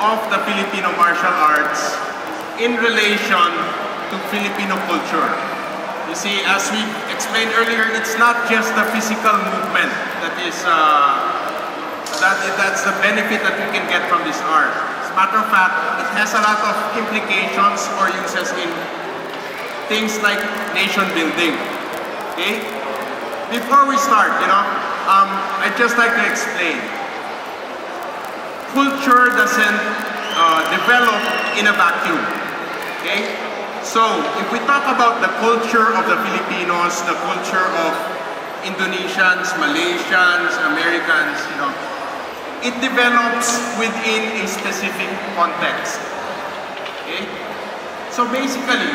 of the Filipino martial arts in relation to Filipino culture. You see, as we explained earlier, it's not just the physical movement that is that's the benefit that we can get from this art. As a matter of fact, it has a lot of implications or uses in things like nation building. Okay? Before we start, I'd just like to explain. Culture doesn't develop in a vacuum. Okay? So, if we talk about the culture of the Filipinos, the culture of Indonesians, Malaysians, Americans, it develops within a specific context. Okay? So basically,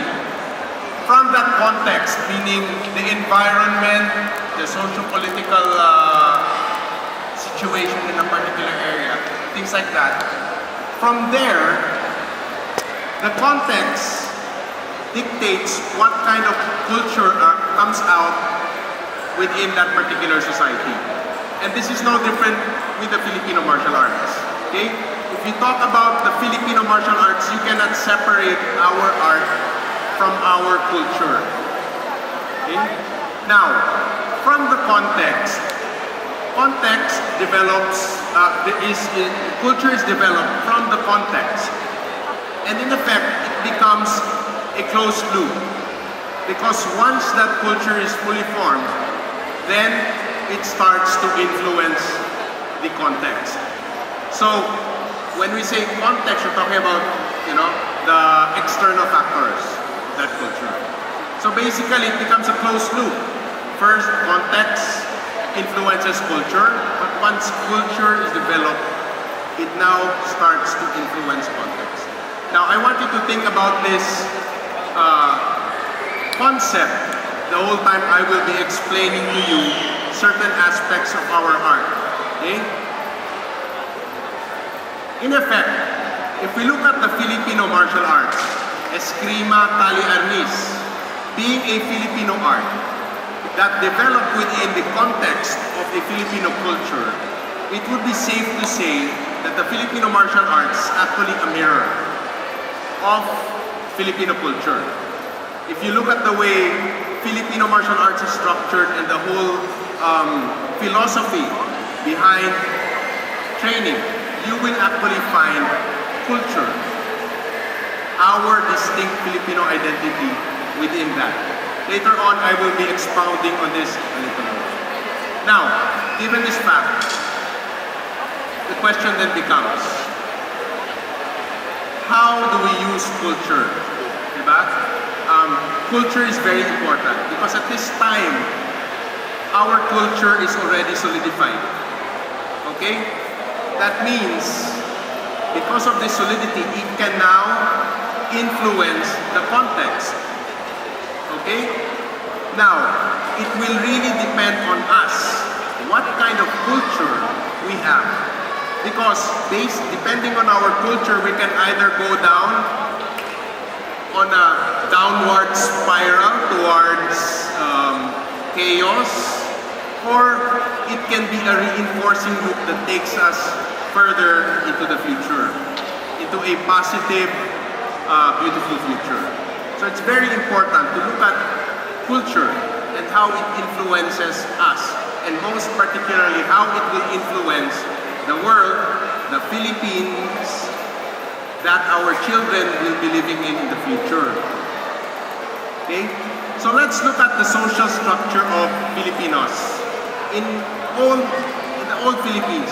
from that context, meaning the environment, the socio-political situation in a particular area, things like that, from there, the context dictates what kind of culture comes out within that particular society. And this is no different with the Filipino martial arts. Okay? If you talk about the Filipino martial arts, you cannot separate our art from our culture. Okay? Now, from the context develops, culture is developed from the context. And in effect, it becomes a closed loop. Because once that culture is fully formed, then it starts to influence the context. So, when we say context, we're talking about, the external factors of that culture. So basically, it becomes a closed loop. First, context influences culture, but once culture is developed, it now starts to influence context. Now, I want you to think about this concept the whole time I will be explaining to you certain aspects of our art. Okay? In effect, if we look at the Filipino martial arts, eskrima, tali arnis, being a Filipino art that developed within the context of the Filipino culture, it would be safe to say that the Filipino martial arts is actually a mirror of Filipino culture. If you look at the way Filipino martial arts is structured and the whole philosophy behind training, you will actually find culture, our distinct Filipino identity within that. Later on, I will be expounding on this a little more. Now, given this fact, the question then becomes, how do we use culture? Diba? Culture is very important because at this time, our culture is already solidified. Okay? That means, because of this solidity, it can now influence the context. Okay? Now, it will really depend on us what kind of culture we have. Because depending on our culture, we can either go down on a downward spiral towards chaos, or it can be a reinforcing loop that takes us further into the future, into a positive, beautiful future. So it's very important to look at culture and how it influences us, and most particularly how it will influence the world, the Philippines, that our children will be living in the future. Okay? So let's look at the social structure of Filipinos. In the old Philippines,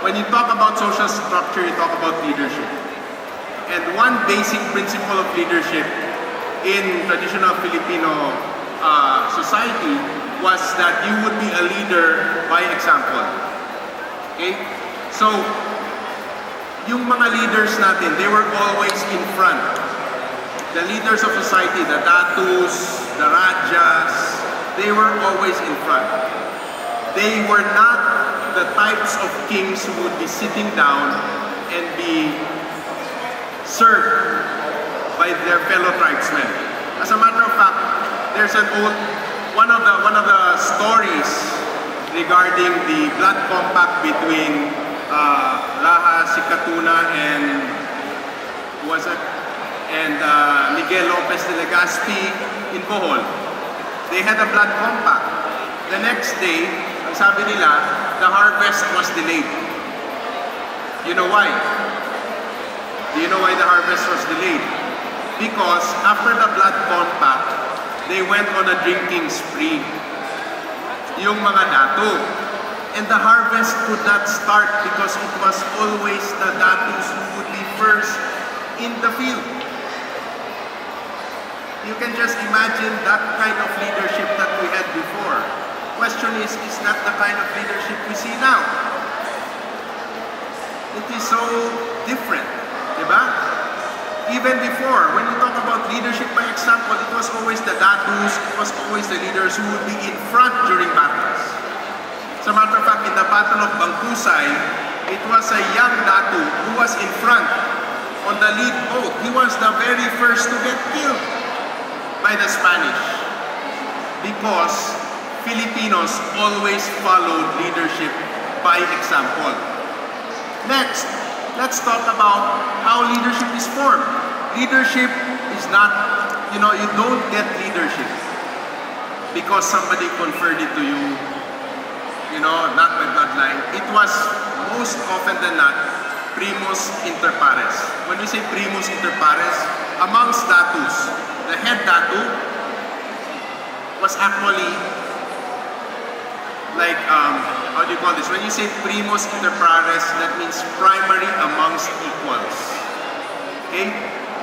when you talk about social structure, you talk about leadership. And one basic principle of leadership in traditional Filipino society was that you would be a leader by example. Okay? So, yung mga leaders natin, they were always in front. The leaders of society, the datus, the rajas, they were always in front. They were not the types of kings who would be sitting down and be served by their fellow tribesmen. As a matter of fact, there's one of the stories regarding the blood compact between Laha Sikatuna and Miguel Lopez de Legazpi in Bohol. They had a blood compact. The next day, ang sabi nila, the harvest was delayed. You know why? Do you know why the harvest was delayed? Because after the blood compact, they went on a drinking spree. Yung mga dato. And the harvest could not start because it was always the datos who would be first in the field. You can just imagine that kind of leadership that we had before. Question is that the kind of leadership we see now? It is so different, diba? Even before, when we talk about leadership by example, it was always the datus, it was always the leaders who would be in front during battles. As a matter of fact, in the Battle of Bangkusay, it was a young datu who was in front on the lead boat. He was the very first to get killed by the Spanish because Filipinos always followed leadership by example. Next, let's talk about how leadership is formed. Leadership is not, you don't get leadership because somebody conferred it to you, not by bloodline. It was most often than not primus inter pares. When we say primus inter pares, amongst datus, the head datu was actually like, how do you call this? When you say primus inter pares, that means primary amongst equals. Okay?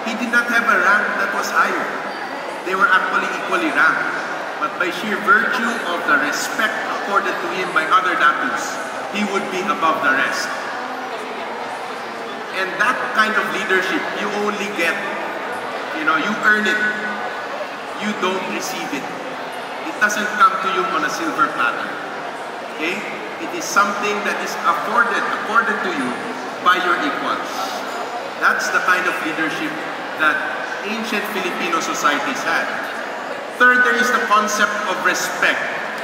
He did not have a rank that was higher. They were actually equally ranked. But by sheer virtue of the respect accorded to him by other datus, he would be above the rest. And that kind of leadership, you only get, you earn it. You don't receive it. It doesn't come to you on a silver platter. Okay? It is something that is accorded to you by your equals. That's the kind of leadership that ancient Filipino societies had. Third, there is the concept of respect.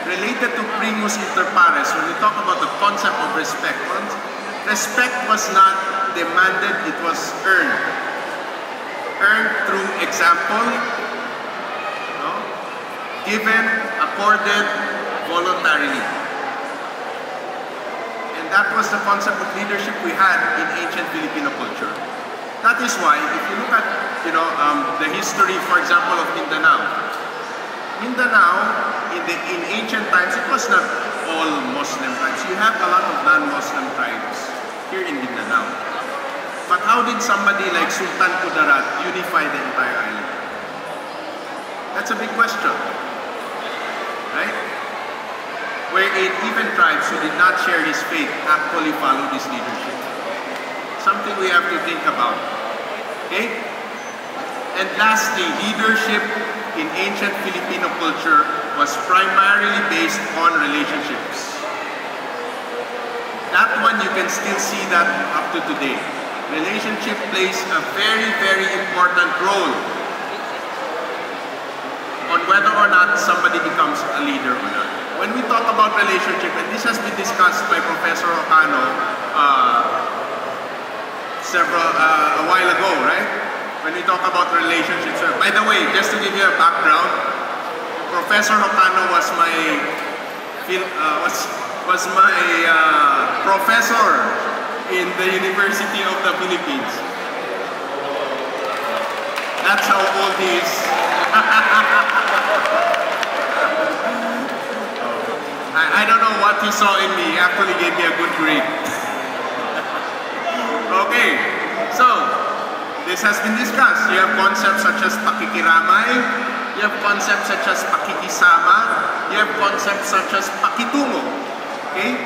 Related to primus inter pares, when we talk about the concept of respect, respect was not demanded, it was earned. Earned through example, given, accorded, voluntarily. And that was the concept of leadership we had in ancient Filipino culture. That is why, if you look at, the history, for example, of Mindanao, in ancient times, it was not all Muslim tribes. You have a lot of non-Muslim tribes here in Mindanao. But how did somebody like Sultan Kudarat unify the entire island? That's a big question, right? Wherein even tribes who did not share his faith actually followed his leadership. Something we have to think about. Okay? And lastly, leadership in ancient Filipino culture was primarily based on relationships. That one, you can still see that up to today. Relationship plays a very, very important role on whether or not somebody becomes a leader or not. When we talk about relationship, and this has been discussed by Professor Ocano a while ago, right? When we talk about relationships. By the way, just to give you a background, Professor Ocano was my professor in the University of the Philippines. That's how old he is. I don't know what he saw in me. He actually gave me a good grade. Okay, so this has been discussed. You have concepts such as pakikiramay, you have concepts such as pakikisama, you have concepts such as pakitungo. Okay?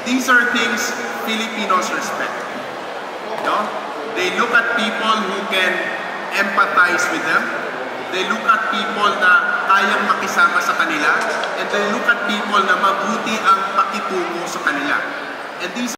These are things Filipinos respect. They look at people who can empathize with them. They look at people na kayang makisama sa kanila. And they look at people na mabuti ang pakitungo sa kanila. And these